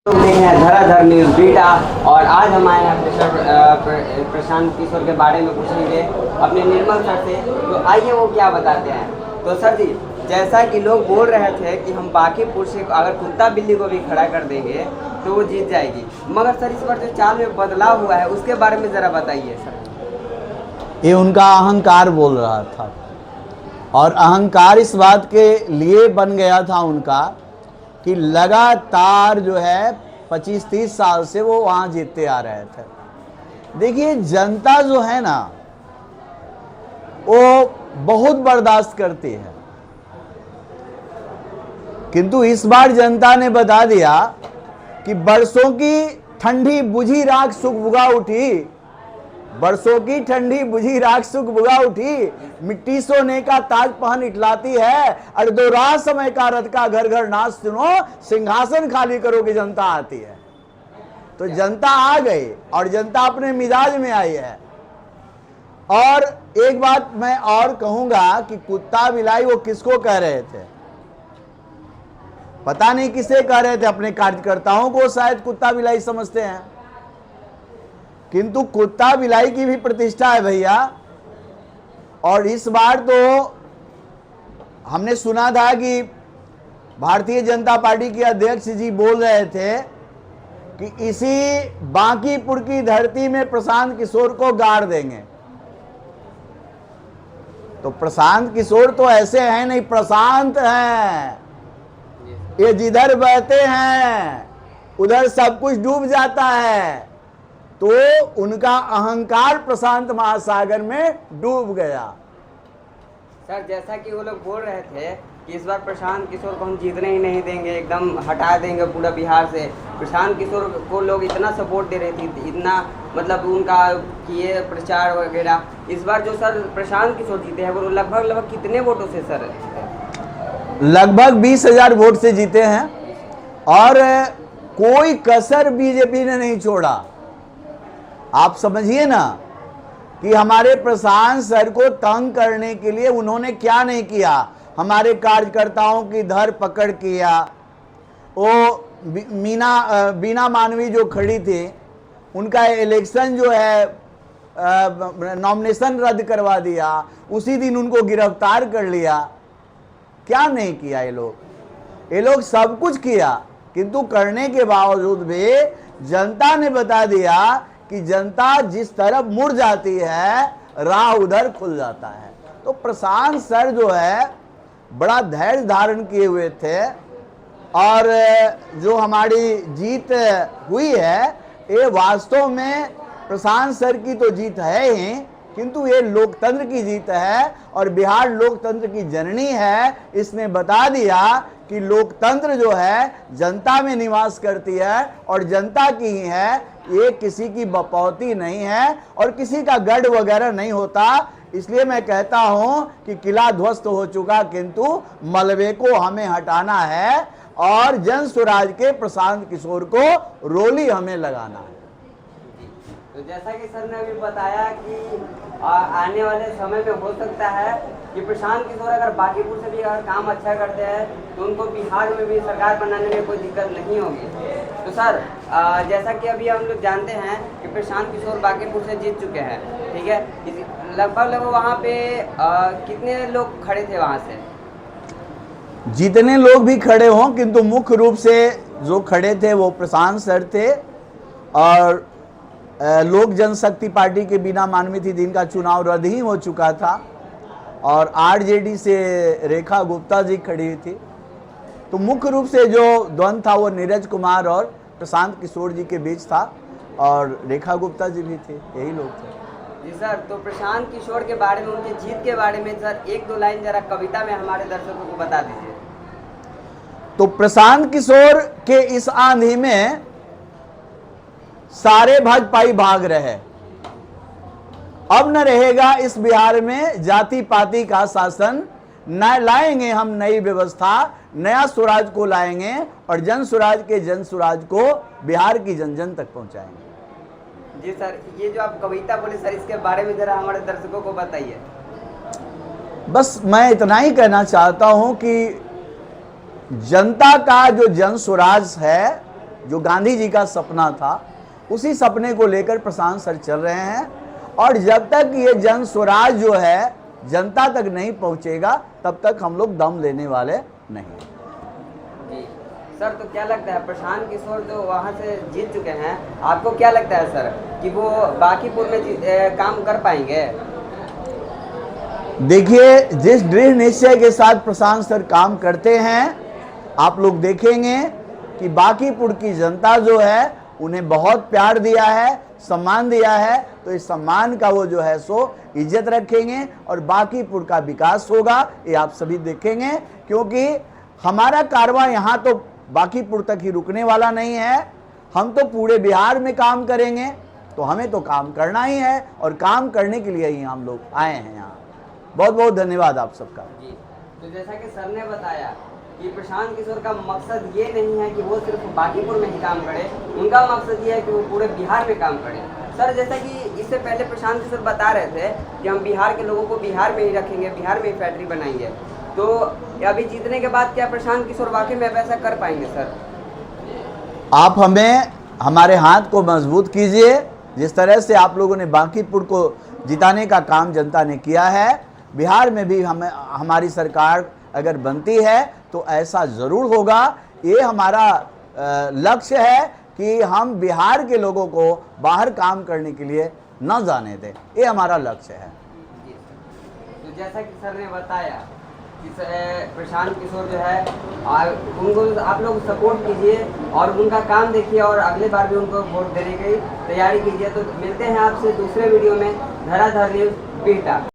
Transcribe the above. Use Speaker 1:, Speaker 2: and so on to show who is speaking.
Speaker 1: धराधर news beta और आज हम आए हैं प्रशांत किशोर के बारे में पूछेंगे अपने निर्मल सर से। तो आइए वो क्या बताते हैं। तो सर जी, जैसा कि लोग बोल रहे थे कि हम बांकीपुर से अगर कुत्ता बिल्ली को भी खड़ा कर देंगे तो वो जीत जाएगी, मगर सर इस बार जो चाल में बदलाव हुआ है उसके बारे में ज़रा बताइए सर।
Speaker 2: ये उनका अहंकार बोल रहा था, और अहंकार इस बात के लिए बन गया था उनका कि लगातार जो है 25-30 साल से वो वहां जीतते आ रहे थे। देखिए, जनता जो है ना वो बहुत बर्दाश्त करती है, किंतु इस बार जनता ने बता दिया कि बरसों की ठंडी बुझी राख सुख बुगा उठी, बरसों की ठंडी बुझी राख सुख बुगा उठी, मिट्टी सोने का ताज पहन इटलाती है, और दो राह समय का रथ का घर घर नाच सुनो, सिंहासन खाली करोगे जनता आती है। तो जनता आ गई और जनता अपने मिजाज में आई है। और एक बात मैं और कहूंगा कि कुत्ता बिलाई वो किसको कह रहे थे, पता नहीं किसे कह रहे थे, अपने कार्यकर्ताओं को शायद कुत्ता बिलाई समझते हैं, किंतु कुत्ता बिलाई की भी प्रतिष्ठा है भैया। और इस बार तो हमने सुना था कि भारतीय जनता पार्टी के अध्यक्ष जी बोल रहे थे कि इसी बांकीपुर की धरती में प्रशांत किशोर को गाड़ देंगे। तो प्रशांत किशोर तो ऐसे हैं नहीं, प्रशांत हैं, ये जिधर बहते हैं उधर सब कुछ डूब जाता है। तो उनका अहंकार प्रशांत महासागर में डूब गया।
Speaker 1: सर, जैसा कि वो लोग बोल रहे थे कि इस बार प्रशांत किशोर को हम जीतने ही नहीं देंगे, एकदम हटा देंगे पूरा बिहार से। प्रशांत किशोर को लोग इतना सपोर्ट दे रहे थे, इतना मतलब उनका किए प्रचार वगैरह। इस बार जो सर प्रशांत किशोर जीते हैं वो लगभग कितने वोटों से सर?
Speaker 2: लगभग 20,000 वोट से जीते हैं, और कोई कसर बीजेपी ने नहीं छोड़ा। आप समझिए ना कि हमारे प्रशांत सर को तंग करने के लिए उन्होंने क्या नहीं किया। हमारे कार्यकर्ताओं की धर पकड़ किया, वो बीना मानवी जो खड़ी थी उनका इलेक्शन जो है नॉमिनेशन रद्द करवा दिया, उसी दिन उनको गिरफ्तार कर लिया। क्या नहीं किया ये लोग सब कुछ किया, किंतु करने के बावजूद भी जनता ने बता दिया कि जनता जिस तरफ मुड़ जाती है राह उधर खुल जाता है। तो प्रशांत सर जो है बड़ा धैर्य धारण किए हुए थे, और जो हमारी जीत हुई है ये वास्तव में प्रशांत सर की तो जीत है ही, किंतु ये लोकतंत्र की जीत है, और बिहार लोकतंत्र की जननी है। इसने बता दिया कि लोकतंत्र जो है जनता में निवास करती है और जनता की ही है, ये किसी की बपौती नहीं है और किसी का गढ़ वगैरह नहीं होता। इसलिए मैं कहता हूं कि किला ध्वस्त हो चुका, किंतु मलबे को हमें हटाना है और जन स्वराज के प्रशांत किशोर को रोली हमें लगाना है।
Speaker 1: तो जैसा कि सर ने अभी बताया कि आने वाले समय में हो सकता है कि प्रशांत किशोर अगर बांकीपुर से भी अगर काम अच्छा करते हैं तो उनको बिहार में भी सरकार बनाने में कोई दिक्कत नहीं होगी। तो सर, जैसा कि अभी हम लोग जानते हैं कि प्रशांत किशोर बांकीपुर से जीत चुके हैं, ठीक है, लगभग वहाँ पे कितने लोग खड़े थे वहाँ से?
Speaker 2: जितने लोग भी खड़े हों, किंतु मुख्य रूप से जो खड़े थे वो प्रशांत सर थे, और लोक जनशक्ति पार्टी के बिना मानवी थी जिनका चुनाव रद्द ही हो चुका था, और आरजेडी से रेखा गुप्ता जी खड़ी हुई थी। तो मुख्य रूप से जो द्वंद्व था वो नीरज कुमार और प्रशांत किशोर जी के बीच था, और रेखा गुप्ता जी भी थे, यही लोग थे।
Speaker 1: जी सर, तो प्रशांत किशोर के बारे में, उनकी जीत के बारे में सर एक दो लाइन जरा कविता में हमारे दर्शकों को बता दीजिए।
Speaker 2: तो प्रशांत किशोर के इस आंधी में सारे भाजपाई भाग रहे। अब न रहेगा इस बिहार में जाति पाति का शासन, न लाएंगे हम नई व्यवस्था, नया स्वराज को लाएंगे और जन स्वराज के जन स्वराज को बिहार की जन जन तक पहुंचाएंगे।
Speaker 1: जी सर, ये जो आप कविता बोले सर, इसके बारे में जरा हमारे दर्शकों को बताइए।
Speaker 2: बस मैं इतना ही कहना चाहता हूं कि जनता का जो जन स्वराज है जो गांधी जी का सपना था, उसी सपने को लेकर प्रशांत सर चल रहे हैं। और जब तक ये जन स्वराज जो है जनता तक नहीं पहुंचेगा, तब तक हम लोग दम लेने वाले नहीं।
Speaker 1: जी सर, तो क्या लगता है प्रशांत किशोर जो वहाँ से जीत चुके हैं, आपको क्या लगता है सर कि वो बांकीपुर में काम कर पाएंगे?
Speaker 2: देखिए, जिस दृढ़ निश्चय के साथ प्रशांत सर काम करते हैं, आप लोग देखेंगे कि बांकीपुर की जनता जो है उन्हें बहुत प्यार दिया है, सम्मान दिया है। तो इस सम्मान का वो जो है सो इज्जत रखेंगे और बांकीपुर का विकास होगा, ये आप सभी देखेंगे। क्योंकि हमारा कारवां यहाँ तो बांकीपुर तक ही रुकने वाला नहीं है, हम तो पूरे बिहार में काम करेंगे। तो हमें तो काम करना ही है और काम करने के लिए ही हम लोग आए हैं यहाँ। बहुत बहुत धन्यवाद आप सबका।
Speaker 1: जी, तो जैसा कि सर ने बताया कि प्रशांत किशोर का मकसद ये नहीं है कि वो सिर्फ बांकीपुर में ही काम करे, उनका मकसद ये है कि वो पूरे बिहार में काम करे। सर, जैसा कि इससे पहले प्रशांत किशोर बता रहे थे कि हम बिहार के लोगों को बिहार में ही रखेंगे, बिहार में ही फैक्ट्री बनाएंगे, तो अभी जीतने के बाद क्या प्रशांत किशोर वाकई में वैसा कर पाएंगे? सर,
Speaker 2: आप हमें हमारे हाथ को मजबूत कीजिए। जिस तरह से आप लोगों ने बांकीपुर को जिताने का काम जनता ने किया है, बिहार में भी हमारी सरकार अगर बनती है तो ऐसा ज़रूर होगा। ये हमारा लक्ष्य है कि हम बिहार के लोगों को बाहर काम करने के लिए न जाने दें, ये हमारा लक्ष्य है।
Speaker 1: जी, तो जैसा कि सर ने बताया कि प्रशांत किशोर जो है उनको आप लोग सपोर्ट कीजिए और उनका काम देखिए और अगले बार भी उनको वोट देने की तैयारी कीजिए। तो मिलते हैं आपसे दूसरे वीडियो में। धराधर न्यूज़, बिहटा।